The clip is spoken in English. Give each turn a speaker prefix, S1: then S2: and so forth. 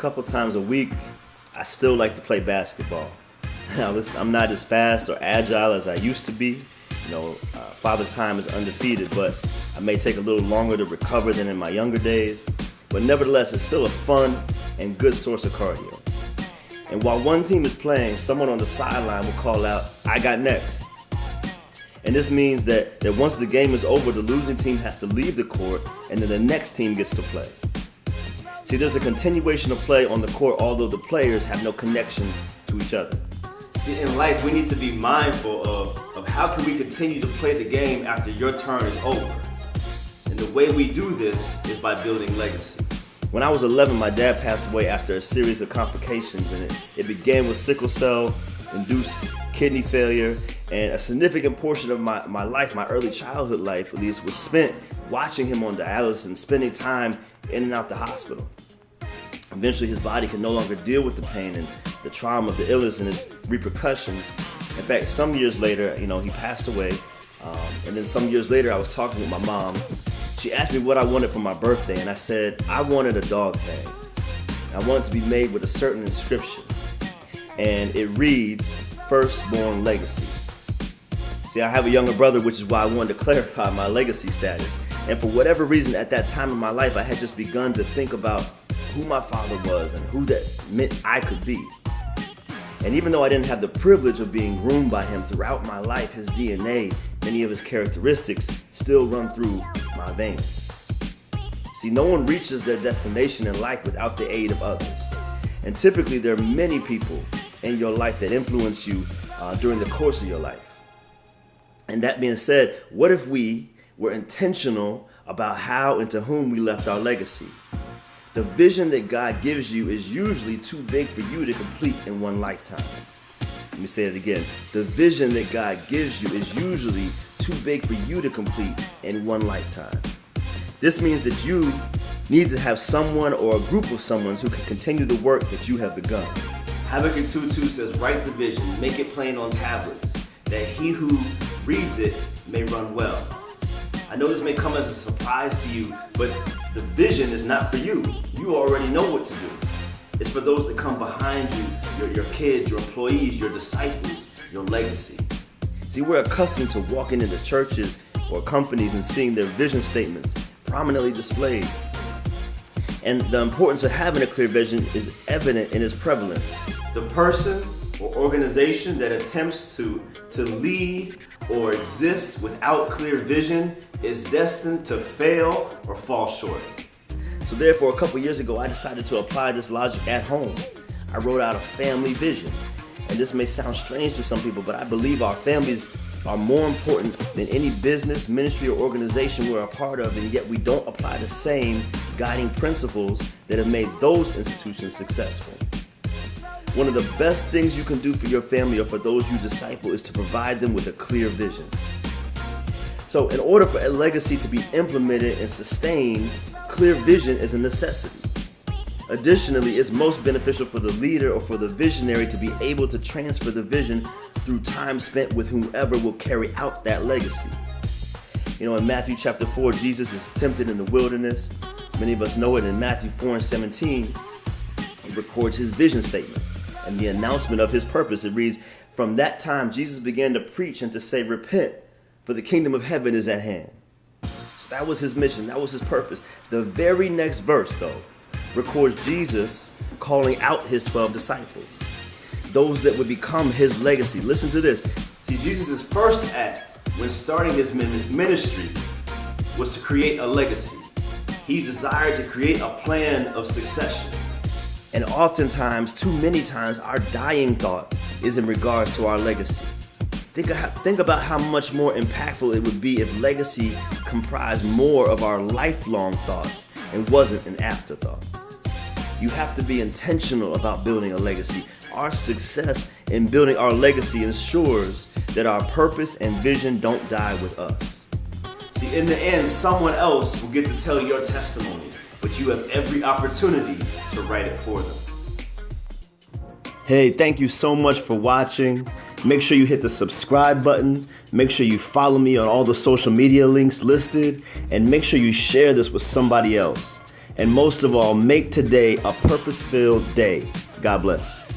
S1: couple times a week, I still like to play basketball. Now listen, I'm not as fast or agile as I used to be. Father Time is undefeated, but I may take a little longer to recover than in my younger days. But nevertheless, it's still a fun and good source of cardio. And while one team is playing, someone on the sideline will call out, "I got next." And this means that once the game is over, the losing team has to leave the court, and then the next team gets to play. See, there's a continuation of play on the court, although the players have no connection to each other. See, in life, we need to be mindful of how can we continue to play the game after your turn is over. And the way we do this is by building legacy. When I was 11, my dad passed away after a series of complications, and it began with sickle cell-induced kidney failure, and a significant portion of my life, my early childhood life at least, was spent watching him on dialysis and spending time in and out the hospital. Eventually, his body could no longer deal with the pain and the trauma of the illness and its repercussions. In fact, some years later, he passed away, and then some years later, I was talking with my mom. She asked me what I wanted for my birthday, and I said I wanted a dog tag. I wanted to be made with a certain inscription, and it reads, "Firstborn Legacy." See, I have a younger brother, which is why I wanted to clarify my legacy status. And for whatever reason, at that time in my life, I had just begun to think about who my father was and who that meant I could be. And even though I didn't have the privilege of being groomed by him throughout my life, his DNA, many of his characteristics, still run through my veins. See, no one reaches their destination in life without the aid of others. And typically, there are many people in your life that influence you during the course of your life. And that being said, what if we were intentional about how and to whom we left our legacy? The vision that God gives you is usually too big for you to complete in one lifetime. Let me say it again. The vision that God gives you is usually too big for you to complete in one lifetime. This means that you need to have someone or a group of someone who can continue the work that you have begun. Habakkuk 2:2 says, "Write the vision, make it plain on tablets, that he who reads it may run well." I know this may come as a surprise to you, but the vision is not for you. You already know what to do. It's for those that come behind you, your kids, your employees, your disciples, your legacy. See, we're accustomed to walking into churches or companies and seeing their vision statements prominently displayed. And the importance of having a clear vision is evident in its prevalence. The person or organization that attempts to lead or exist without clear vision is destined to fail or fall short. So therefore, a couple years ago, I decided to apply this logic at home. I wrote out a family vision. And this may sound strange to some people, but I believe our families are more important than any business, ministry, or organization we're a part of, and yet we don't apply the same guiding principles that have made those institutions successful. One of the best things you can do for your family or for those you disciple is to provide them with a clear vision. So in order for a legacy to be implemented and sustained, clear vision is a necessity. Additionally, it's most beneficial for the leader or for the visionary to be able to transfer the vision through time spent with whomever will carry out that legacy. In Matthew chapter 4, Jesus is tempted in the wilderness. Many of us know it. In Matthew 4:17, he records his vision statement and the announcement of his purpose. It reads, "From that time, Jesus began to preach and to say, 'Repent, for the kingdom of heaven is at hand.'" So that was his mission. That was his purpose. The very next verse, though, records Jesus calling out his 12 disciples, those that would become his legacy. Listen to this. See, Jesus' first act when starting his ministry was to create a legacy. He desired to create a plan of succession. And oftentimes, too many times, our dying thought is in regards to our legacy. Think about how much more impactful it would be if legacy comprised more of our lifelong thoughts and wasn't an afterthought. You have to be intentional about building a legacy. Our success in building our legacy ensures that our purpose and vision don't die with us. See, in the end, someone else will get to tell your testimony, but you have every opportunity to write it for them. Hey, thank you so much for watching. Make sure you hit the subscribe button. Make sure you follow me on all the social media links listed, and make sure you share this with somebody else. And most of all, make today a purpose-filled day. God bless.